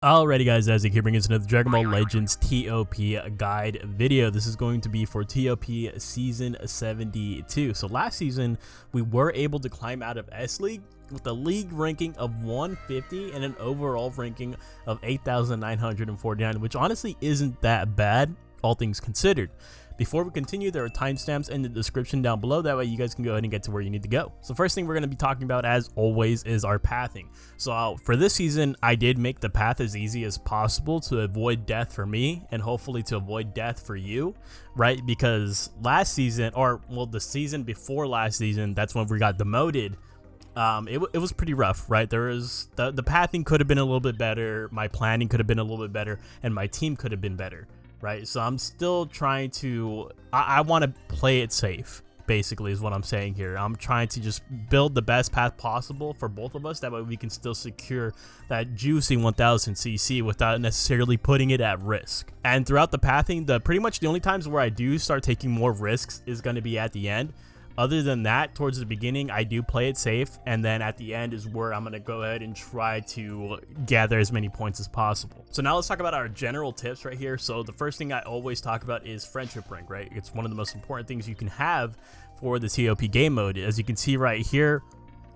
Alrighty guys, Isaac here bringing us another Dragon Ball Legends TOP guide video. This is going to be for TOP Season 72. So last season, we were able to climb out of S-League with a league ranking of 150 and an overall ranking of 8,949, which honestly isn't that bad, all things considered. Before we continue, there are timestamps in the description down below. That way you guys can go ahead and get to where you need to go. So first thing we're going to be talking about, as always, is our pathing. So for this season, I did make the path as easy as possible to avoid death for me and hopefully to avoid death for you, right? Because last season, or well, the season before last season, that's when we got demoted. It was pretty rough, right? There was the pathing could have been a little bit better, my planning could have been a little bit better, and my team could have been better. Right, so I'm still trying to, I want to play it safe, basically is what I'm saying here. I'm trying to just build the best path possible for both of us, that way we can still secure that juicy 1000 CC without necessarily putting it at risk. And throughout the pathing, pretty much the only times where I do start taking more risks is going to be at the end. Other than that, towards the beginning, I do play it safe, and then at the end is where I'm going to go ahead and try to gather as many points as possible. So now let's talk about our general tips right here. So the first thing I always talk about is friendship rank, right? It's one of the most important things you can have for the TOP game mode. As you can see right here,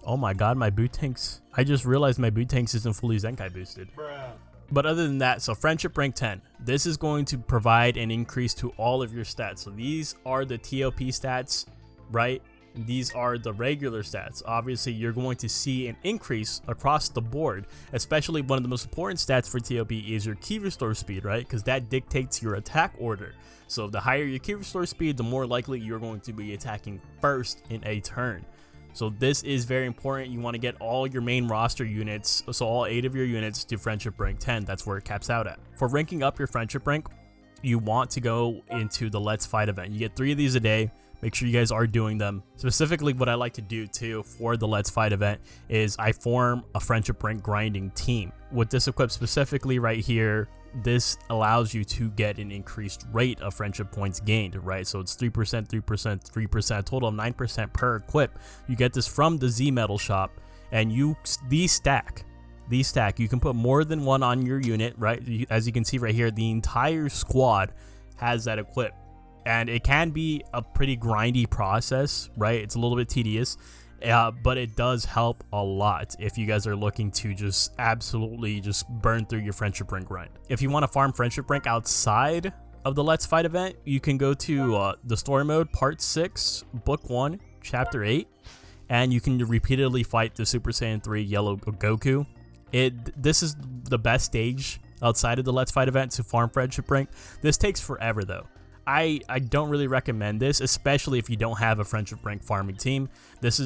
oh my god, my boot tanks. I just realized my boot tanks isn't fully zenkai boosted. Bruh. But other than that, so friendship rank 10, this is going to provide an increase to all of your stats. So these are the TOP stats, right? These are the regular stats. Obviously, you're going to see an increase across the board, especially one of the most important stats for TOP is your key restore speed, right? Because that dictates your attack order. So the higher your key restore speed, the more likely you're going to be attacking first in a turn. So this is very important. You want to get all your main roster units, so all 8 of your units, to friendship rank 10. That's where it caps out at. For ranking up your friendship rank, you want to go into the Let's Fight event. You get 3 of these a day. Make sure you guys are doing them. Specifically, what I like to do too for the Let's Fight event is I form a friendship rank grinding team. With this equipped specifically right here, this allows you to get an increased rate of friendship points gained, right? So it's 3%, 3%, 3%, a total of 9% per equip. You get this from the Z Metal shop, and these stack. You can put more than one on your unit, right? As you can see right here, the entire squad has that equip. And it can be a pretty grindy process, right? It's a little bit tedious, but it does help a lot if you guys are looking to just absolutely just burn through your friendship rank grind. If you want to farm friendship rank outside of the Let's Fight event, you can go to the story mode, part 6, book 1, chapter 8, and you can repeatedly fight the Super Saiyan 3 yellow Goku. This is the best stage outside of the Let's Fight event to farm friendship rank. This takes forever though. I don't really recommend this, especially if you don't have a friendship rank farming team.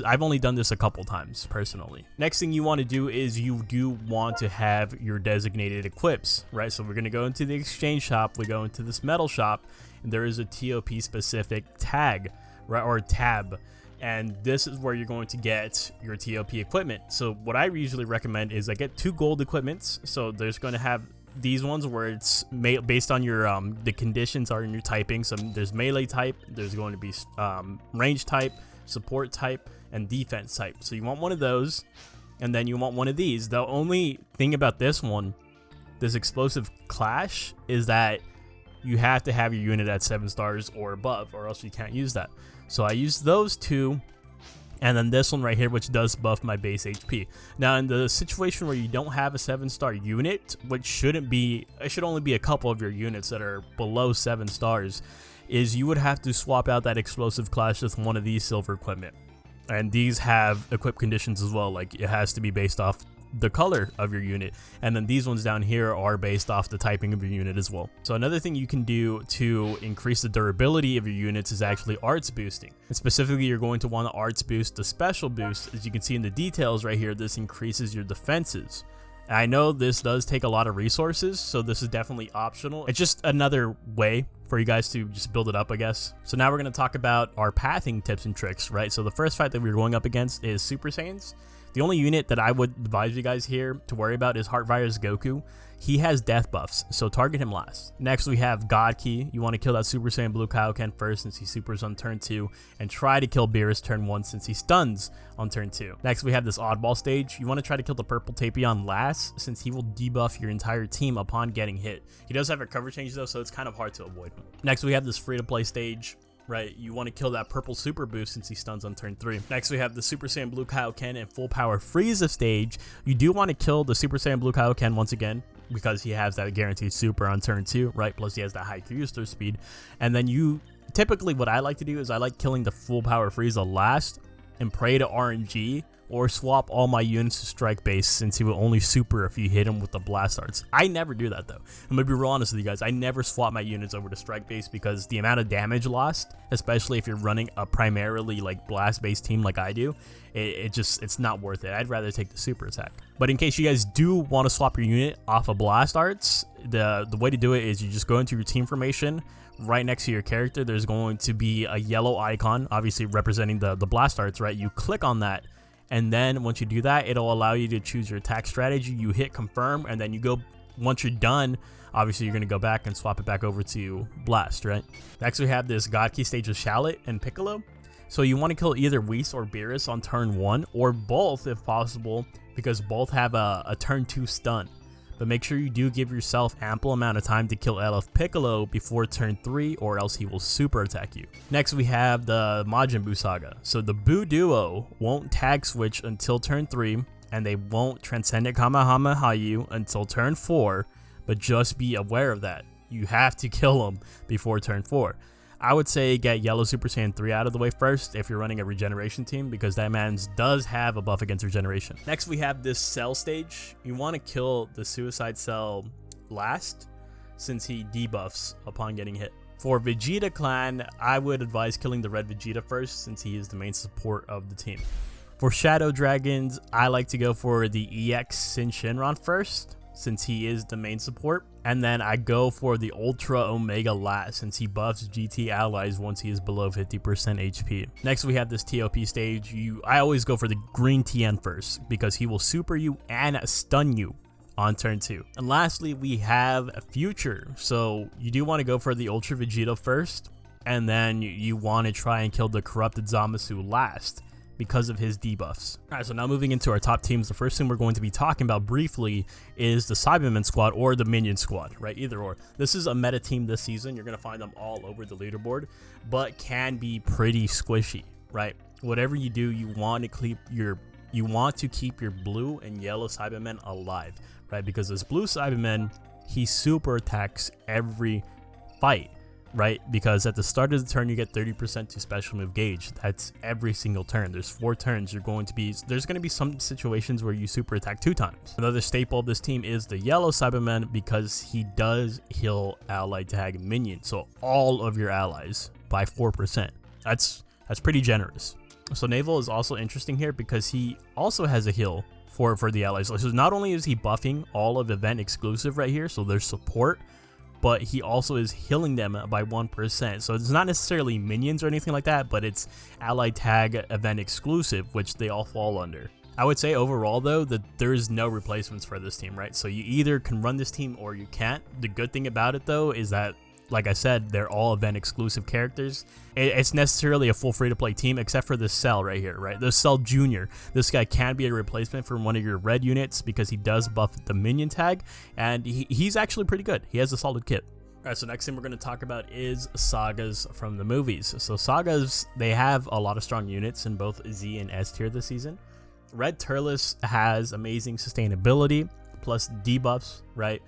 I've only done this a couple times personally. Next thing you want to do is you do want to have your designated equips, right? So we're going to go into the exchange shop, we go into this metal shop, and there is a TOP specific tag, right, or tab. And this is where you're going to get your TOP equipment. So what I usually recommend is I get 2 gold equipments. So there's going to have these ones where it's based on your the conditions are in your typing. So there's melee type, there's going to be range type, support type, and defense type. So you want one of those, and then you want one of these. The only thing about this one, this explosive clash, is that you have to have your unit at 7 stars or above, or else you can't use that. So I use those 2. And then this one right here, which does buff my base HP. Now, in the situation where you don't have a 7-star unit, which shouldn't be, it should only be a couple of your units that are below 7 stars, is you would have to swap out that explosive clash with one of these silver equipment. And these have equip conditions as well, like it has to be based off the color of your unit, and then these ones down here are based off the typing of your unit as well. So another thing you can do to increase the durability of your units is actually arts boosting, and specifically you're going to want to arts boost the special boost. As you can see in the details right here, this increases your defenses. I know this does take a lot of resources, so this is definitely optional. It's just another way for you guys to just build it up, I guess. So now we're going to talk about our pathing tips and tricks, right? So the first fight that we're going up against is Super Saiyans. The only unit that I would advise you guys here to worry about is Heart Virus Goku. He has death buffs, so target him last. Next, we have God Key. You want to kill that Super Saiyan Blue Kaioken first since he supers on turn 2, and try to kill Beerus turn 1 since he stuns on turn 2. Next, we have this oddball stage. You want to try to kill the purple Tapion last since he will debuff your entire team upon getting hit. He does have a cover change though, so it's kind of hard to avoid him. Next, we have this free-to-play stage. Right, you want to kill that purple super boost since he stuns on turn 3. Next, we have the Super Saiyan Blue Kaioken and full power Frieza stage. You do want to kill the Super Saiyan Blue Kaioken once again because he has that guaranteed super on turn 2, right? Plus he has that high Q throw speed. And then you, typically what I like to do is I like killing the full power Frieza last and pray to RNG or swap all my units to strike base since he will only super if you hit him with the blast arts. I never do that though. I'm gonna be real honest with you guys. I never swap my units over to strike base because the amount of damage lost, especially if you're running a primarily like blast based team like I do, it's not worth it. I'd rather take the super attack. But in case you guys do want to swap your unit off of blast arts, the way to do it is you just go into your team formation. Right next to your character, there's going to be a yellow icon, obviously representing the blast arts, right? You click on that. And then once you do that, it'll allow you to choose your attack strategy. You hit confirm, and then you go, once you're done, obviously you're going to go back and swap it back over to blast, right? Next, we have this God Key stage with Shallot and Piccolo. So you want to kill either Whis or Beerus on turn 1, or both if possible, because both have a turn 2 stun. But make sure you do give yourself ample amount of time to kill LF Piccolo before turn 3, or else he will super attack you. Next, we have the Majin Buu Saga. So the Buu duo won't tag switch until turn 3, and they won't Transcendent Kamehameha you until turn 4, but just be aware of that. You have to kill them before turn 4. I would say get Yellow Super Saiyan 3 out of the way first if you're running a regeneration team, because that man does have a buff against regeneration. Next, we have this Cell stage. You want to kill the Suicide Cell last since he debuffs upon getting hit. For Vegeta Clan, I would advise killing the Red Vegeta first since he is the main support of the team. For Shadow Dragons, I like to go for the EX Sin Shinron first since he is the main support. And then I go for the Ultra Omega last since he buffs GT allies once he is below 50% HP. Next, we have this ToP stage. I always go for the green TN first because he will super you and stun you on turn 2. And lastly, we have Future. So you do want to go for the Ultra Vegeta first, and then you want to try and kill the Corrupted Zamasu last because of his debuffs. Alright, so now moving into our top teams, the first thing we're going to be talking about briefly is the Cybermen squad or the Minion squad, right? Either or. This is a meta team this season. You're going to find them all over the leaderboard, but can be pretty squishy, right? Whatever you do, you want to keep your blue and yellow Cybermen alive, right? Because this blue Cybermen, he super attacks every fight, right? Because at the start of the turn you get 30% to special move gauge. That's every single turn. There's 4 turns. There's going to be some situations where you super attack 2 times. Another staple of this team is the yellow Cyberman because he does heal ally tag minion, so all of your allies by 4%. That's pretty generous. So Naval is also interesting here because he also has a heal for the allies. So not only is he buffing all of event exclusive right here, so there's support, but he also is healing them by 1%. So it's not necessarily minions or anything like that, but it's ally tag event exclusive, which they all fall under. I would say overall though that there's no replacements for this team, right? So you either can run this team or you can't. The good thing about it though is that, like I said, they're all event exclusive characters. It's necessarily a full free-to-play team except for this Cell right here, right? The Cell Junior. This guy can be a replacement for one of your red units because he does buff the minion tag, and he's actually pretty good. He has a solid kit. Alright, so next thing we're going to talk about is Sagas from the movies. So Sagas, they have a lot of strong units in both Z and S tier this season. Red Turles has amazing sustainability plus debuffs, right?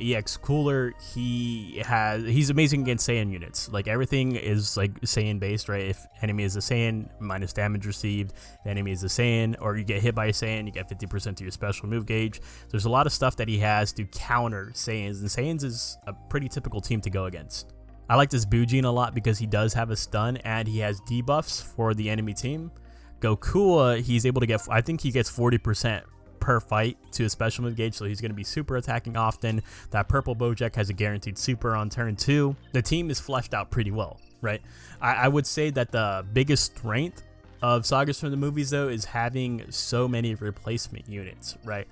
EX Cooler, he's amazing against Saiyan units. Like everything is like Saiyan based, right? If enemy is a Saiyan, minus damage received. The enemy is a Saiyan, or you get hit by a Saiyan, you get 50% to your special move gauge. There's a lot of stuff that he has to counter Saiyans, and Saiyans is a pretty typical team to go against. I like this Bujin a lot because he does have a stun and he has debuffs for the enemy team. Goku, he's able to get, I think he gets 40% per fight to a special move gauge, so he's going to be super attacking often. That purple Bojack has a guaranteed super on turn 2. The team is fleshed out pretty well, right? I would say that the biggest strength of Sagas from the movies, though, is having so many replacement units, right?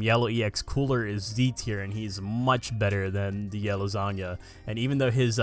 Yellow EX Cooler is Z tier, and he's much better than the Yellow Zanya. And even though his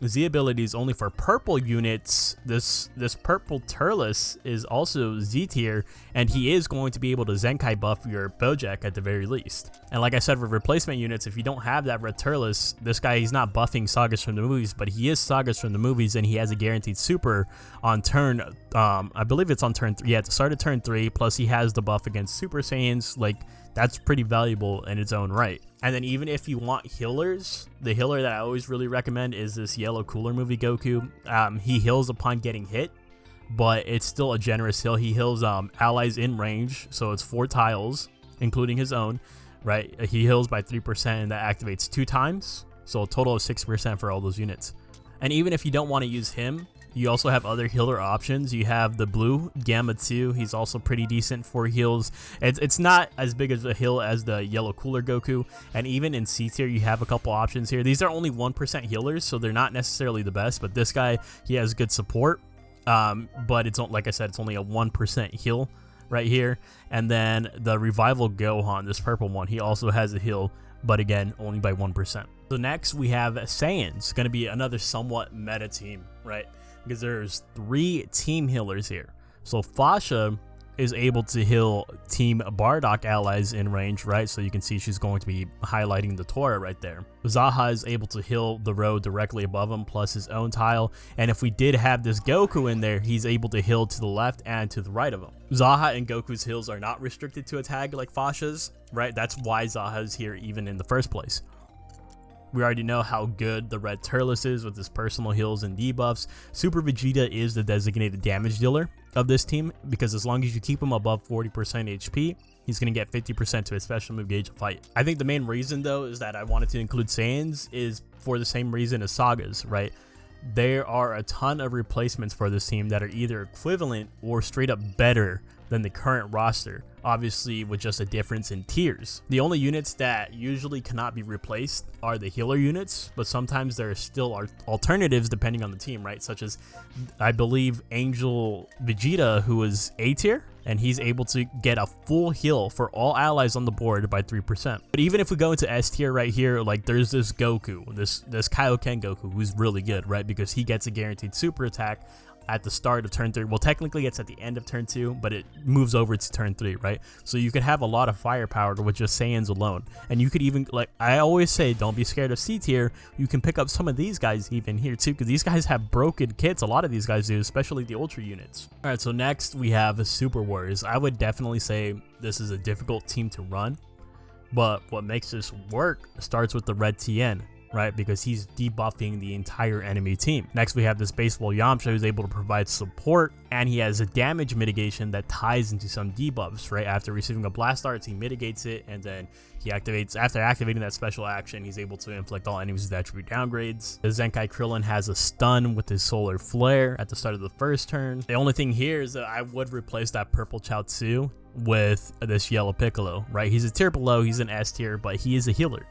Z ability is only for purple units, this purple Turles is also Z tier, and he is going to be able to zenkai buff your Bojack at the very least. And like I said, for replacement units, if you don't have that red Turles, this guy, he's not buffing Sagas from the movies, but he is Sagas from the movies, and he has a guaranteed super on turn, I believe it's on turn 3, yeah, at the start of turn 3, plus he has the buff against Super Saiyans. Like, that's pretty valuable in its own right. And then even if you want healers, the healer that I always really recommend is this Yellow Cooler movie Goku. He heals upon getting hit, but it's still a generous heal. He heals allies in range, so it's 4 tiles, including his own, right? He heals by 3%, and that activates 2 times, so a total of 6% for all those units. And even if you don't want to use him, you also have other healer options. You have the blue Gamma 2. He's also pretty decent for heals. It's not as big as a heal as the Yellow Cooler Goku. And even in C tier, you have a couple options here. These are only 1% healers, so they're not necessarily the best. But this guy, he has good support. But it's, like I said, it's only a 1% heal right here. And then the Revival Gohan, this purple one, he also has a heal, but again, only by 1%. So next we have Saiyans. Going to be another somewhat meta team, right? Because there's 3 team healers here. So Fasha is able to heal Team Bardock allies in range, right? So you can see she's going to be highlighting the Tora right there. Zaha is able to heal the road directly above him, plus his own tile. And if we did have this Goku in there, he's able to heal to the left and to the right of him. Zaha and Goku's heals are not restricted to a tag like Fasha's, right? That's why Zaha is here even in the first place. We already know how good the red Turles is with his personal heals and debuffs. Super Vegeta is the designated damage dealer of this team, because as long as you keep him above 40% HP, he's going to get 50% to his special move gauge of fight. I think the main reason, though, is that I wanted to include Saiyans is for the same reason as Sagas, right? There are a ton of replacements for this team that are either equivalent or straight up better than the current roster, obviously with just a difference in tiers. The only units that usually cannot be replaced are the healer units, but sometimes there are still alternatives depending on the team, right? Such as, I believe, Angel Vegeta, who is A tier, and he's able to get a full heal for all allies on the board by 3%. But even if we go into S tier right here, like there's this Goku, this Kaioken Goku, who's really good, right? Because he gets a guaranteed super attack at the start of turn 3. Well, technically it's at the end of turn 2, but it moves over to turn 3, right? So you could have a lot of firepower with just Saiyans alone. And you could even, like I always say, don't be scared of C tier. You can pick up some of these guys even here too, because these guys have broken kits. A lot of these guys do, especially the Ultra units. All right, so next we have Super Warriors. I would definitely say this is a difficult team to run, but what makes this work starts with the red TN, right? Because he's debuffing the entire enemy team. Next, we have this Baseball Yamcha, who's able to provide support, and he has a damage mitigation that ties into some debuffs, right? After receiving a blast arts, he mitigates it, and then he activates, after activating that special action, he's able to inflict all enemies with attribute downgrades. The Zenkai Krillin has a stun with his solar flare at the start of the first turn. The only thing here is that I would replace that purple Chaozu with this yellow Piccolo, right? He's a tier below, he's an S tier, but he is a healer.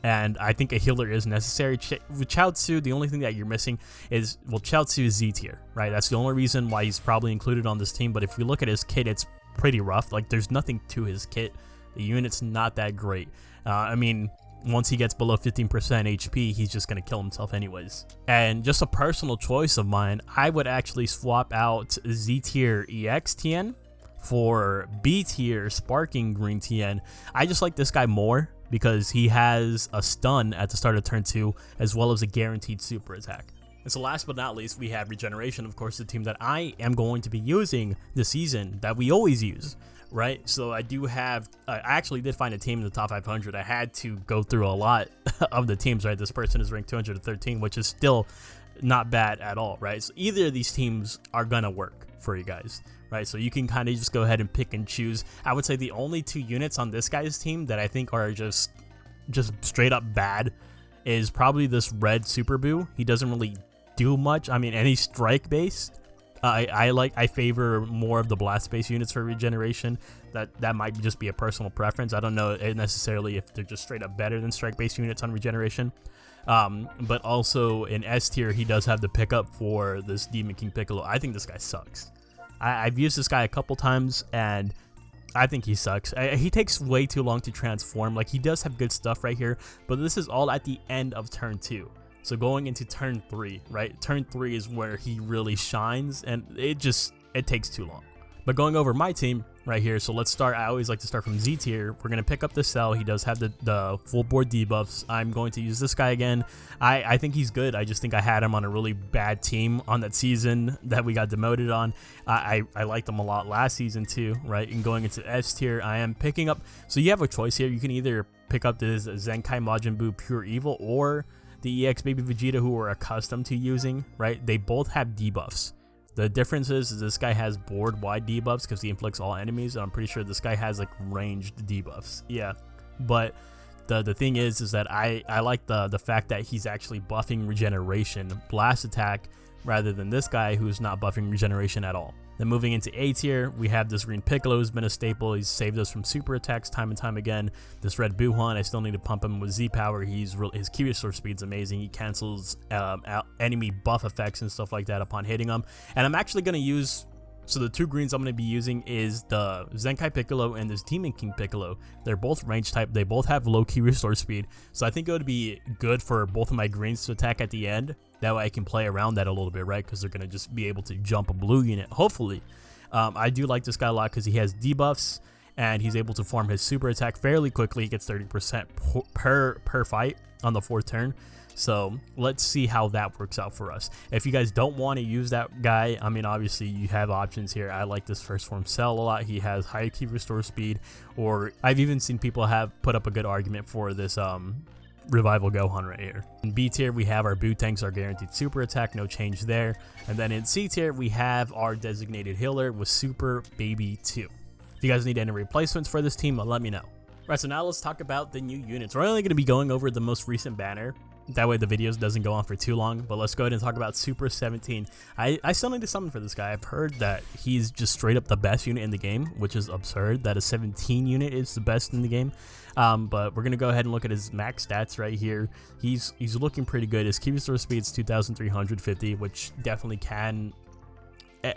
And I think a healer is necessary. With Chaozu, the only thing that you're missing is, well, Chaozu is Z tier, right? That's the only reason why he's probably included on this team. But if you look at his kit, it's pretty rough. Like, there's nothing to his kit. The unit's not that great. I mean, once he gets below 15% HP, he's just going to kill himself anyways. And just a personal choice of mine, I would actually swap out Z tier EX TN for B tier Sparking Green TN. I just like this guy more, because he has a stun at the start of turn 2, as well as a guaranteed super attack. And so last but not least, we have Regeneration, of course, the team that I am going to be using this season, that we always use, right? So I do have, I actually did find a team in the top 500. I had to go through a lot of the teams, right? This person is ranked 213, which is still not bad at all, right? So either of these teams are gonna work for you guys, right? So you can kind of just go ahead and pick and choose. I would say the only 2 units on this guy's team that I think are just straight up bad is probably this red Super Boo. He doesn't really do much. I mean, any strike based, I favor more of the blast based units for regeneration. That might just be a personal preference. I don't know necessarily if they're just straight up better than strike based units on regeneration. But also in S tier, he does have the pickup for this Demon King Piccolo. I think this guy sucks. I've used this guy a couple times, and I think he sucks. He takes way too long to transform. Like, he does have good stuff right here, but this is all at the end of turn 2. So going into turn 3, right? Turn 3 is where he really shines, and it takes too long. But going over my team right here, so let's start. I always like to start from Z tier. We're going to pick up the cell. He does have the full board debuffs. I'm going to use this guy again. I think he's good. I just think I had him on a really bad team on that season that we got demoted on. I liked him a lot last season too, right? And going into S tier, I am picking up. So you have a choice here. You can either pick up this Zenkai Majin Buu Pure Evil or the EX Baby Vegeta, who we're accustomed to using, right? They both have debuffs. The difference is this guy has board-wide debuffs because he inflicts all enemies, and I'm pretty sure this guy has like ranged debuffs. Yeah, but the thing is that I like the fact that he's actually buffing regeneration, blast attack, rather than this guy who's not buffing regeneration at all. Then moving into A tier, we have this green Piccolo who's been a staple. He's saved us from super attacks time and time again. This red Buhan, I still need to pump him with Z power. His key resource speed's amazing. He cancels enemy buff effects and stuff like that upon hitting them. And I'm actually going to use, so the two greens I'm going to be using is the Zenkai Piccolo and this Demon King Piccolo. They're both range type. They both have low key resource speed. So I think it would be good for both of my greens to attack at the end. That way I can play around that a little bit, right? Because they're going to just be able to jump a blue unit, hopefully. I do like this guy a lot because he has debuffs and he's able to farm his super attack fairly quickly. He gets 30% per fight on the 4th turn. So let's see how that works out for us. If you guys don't want to use that guy, I mean, obviously you have options here. I like this first form Cell a lot. He has high key restore speed, or I've even seen people have put up a good argument for this Revival Gohan right here. In B tier, we have our Buu tanks, our guaranteed super attack, no change there. And then in C tier, we have our designated healer with Super Baby 2. If you guys need any replacements for this team, let me know. Right, so now let's talk about the new units. We're only going to be going over the most recent banner. That way the videos doesn't go on for too long, but let's go ahead and talk about Super 17. I still need to summon for this guy. I've heard that he's just straight up the best unit in the game, which is absurd that a 17 unit is the best in the game. But we're going to go ahead and look at his max stats right here. He's looking pretty good. His key restore speed is 2,350, which definitely can,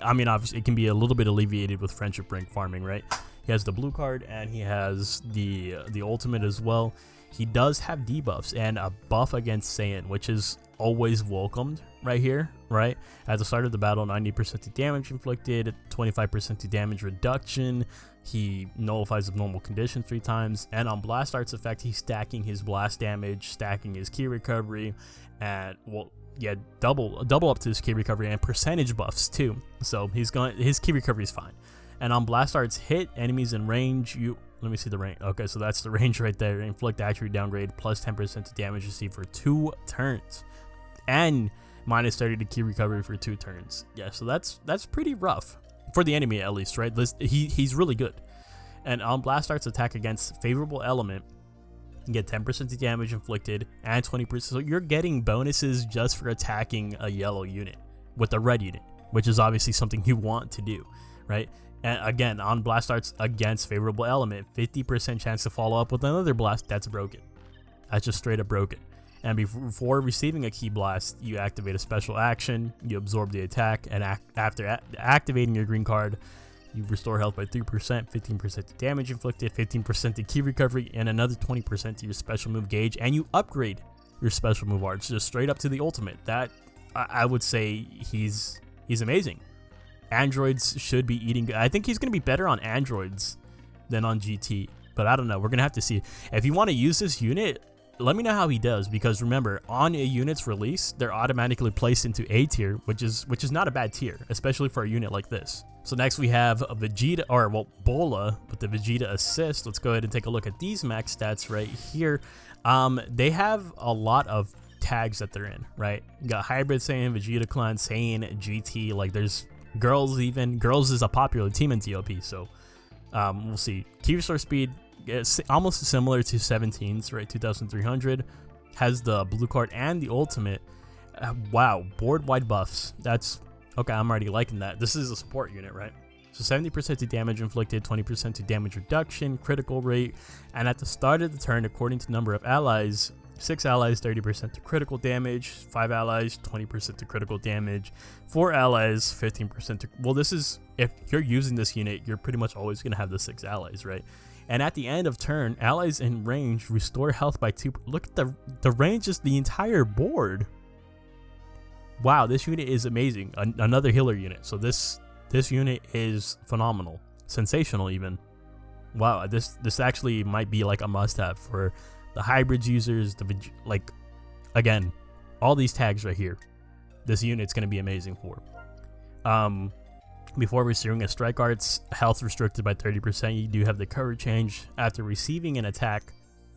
I mean, obviously it can be a little bit alleviated with friendship rank farming, right? He has the blue card and he has the ultimate as well. He does have debuffs and a buff against Saiyan, which is always welcomed right here, right? At the start of the battle, 90% to damage inflicted, 25% to damage reduction. He nullifies abnormal condition 3 times, and on Blast Art's effect, he's stacking his blast damage, stacking his key recovery, and well, yeah, double up to his key recovery and percentage buffs too. So his key recovery is fine. And on Blast Art's hit enemies in range, let me see the range. Okay, so that's the range right there. Inflict attribute downgrade plus 10% to damage received for 2 turns, and minus 30 to key recovery for 2 turns. Yeah, so that's pretty rough for the enemy at least, right? He's really good. And on Blast Art's attack against favorable element, you get 10% to damage inflicted and 20%. So you're getting bonuses just for attacking a yellow unit with a red unit, which is obviously something you want to do, right? And again, on Blast Arts against favorable element, 50% chance to follow up with another blast. That's broken. That's just straight up broken. And before receiving a key blast, you activate a special action, you absorb the attack, and after activating your green card, you restore health by 3%, 15% to damage inflicted, 15% to key recovery, and another 20% to your special move gauge, and you upgrade your special move arts just straight up to the ultimate. That, I would say, he's amazing. Androids should be eating good. I think he's going to be better on androids than on GT, but I don't know. We're going to have to see. If you want to use this unit, let me know how he does, because remember, on a unit's release, they're automatically placed into A tier, which is not a bad tier, especially for a unit like this. So next we have a Vegeta, or well, Bulla with the Vegeta assist. Let's go ahead and take a look at these max stats right here. They have a lot of tags that they're in, right? You got Hybrid Saiyan, Vegeta Clan, Saiyan, GT, like there's girls even. Girls is a popular team in ToP, so we'll see. Key restore speed is almost similar to 17's, right? 2,300. Has the blue card and the ultimate. Wow, board wide buffs. That's okay. I'm already liking that. This is a support unit, right? So 70% to damage inflicted, 20% to damage reduction, critical rate, and at the start of the turn, according to number of allies, 6 allies, 30% to critical damage. 5 allies, 20% to critical damage. 4 allies, 15% to... Well, this is... If you're using this unit, you're pretty much always going to have the 6 allies, right? And at the end of turn, allies in range restore health by 2... Look at the range is the entire board. Wow, this unit is amazing. Another healer unit. So this unit is phenomenal. Sensational even. Wow, this actually might be like a must-have for the hybrids users, like, again, all these tags right here. This unit's going to be amazing for. Before receiving a strike arts, health restricted by 30%, you do have the cover change. After receiving an attack,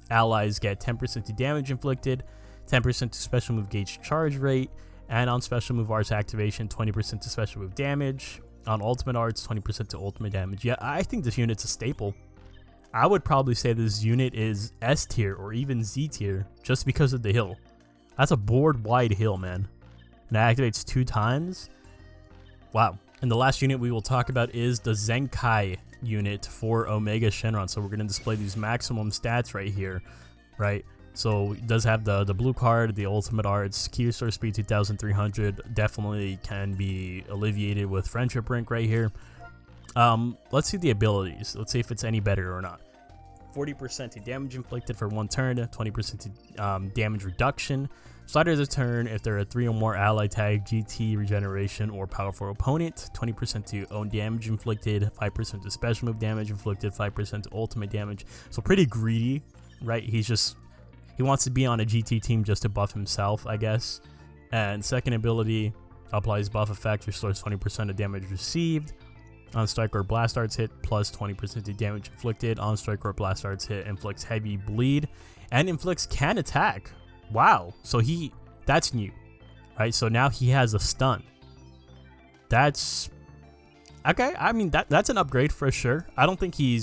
allies get 10% to damage inflicted, 10% to special move gauge charge rate, and on special move arts activation, 20% to special move damage. On ultimate arts, 20% to ultimate damage. Yeah, I think this unit's a staple. I would probably say this unit is S tier or even Z tier just because of the heal. That's a board wide heal, man. And it activates 2 times. Wow. And the last unit we will talk about is the Zenkai unit for Omega Shenron. So we're going to display these maximum stats right here, right? So it does have the blue card, the ultimate arts, key restore speed 2300, definitely can be alleviated with friendship rank right here. Let's see the abilities. Let's see if it's any better or not. 40% to damage inflicted for 1 turn, 20% to damage reduction. Start of the turn if there are 3 or more ally tag, GT, regeneration, or powerful opponent. 20% to own damage inflicted, 5% to special move damage inflicted, 5% to ultimate damage. So pretty greedy, right? He wants to be on a GT team just to buff himself, I guess. And second ability, applies buff effect, restores 20% of damage received. On strike or blast arts hit, plus 20% to damage inflicted. On strike or blast arts hit, inflicts heavy bleed. And inflicts can attack. Wow. So that's new, right? So now he has a stun. That's... Okay, I mean, that's an upgrade for sure. I don't think he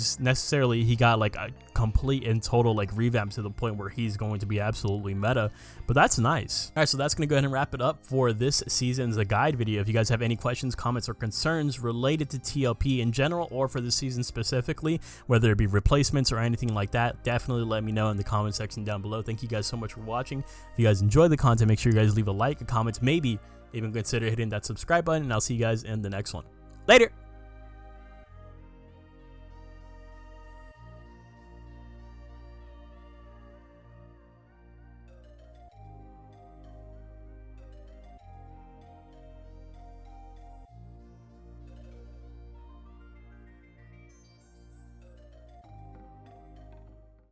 got like a complete and total like revamp to the point where he's going to be absolutely meta, but that's nice. All right, so that's going to go ahead and wrap it up for this season's guide video. If you guys have any questions, comments, or concerns related to ToP in general or for this season specifically, whether it be replacements or anything like that, definitely let me know in the comment section down below. Thank you guys so much for watching. If you guys enjoyed the content, make sure you guys leave a like, a comment, maybe even consider hitting that subscribe button, and I'll see you guys in the next one. Later!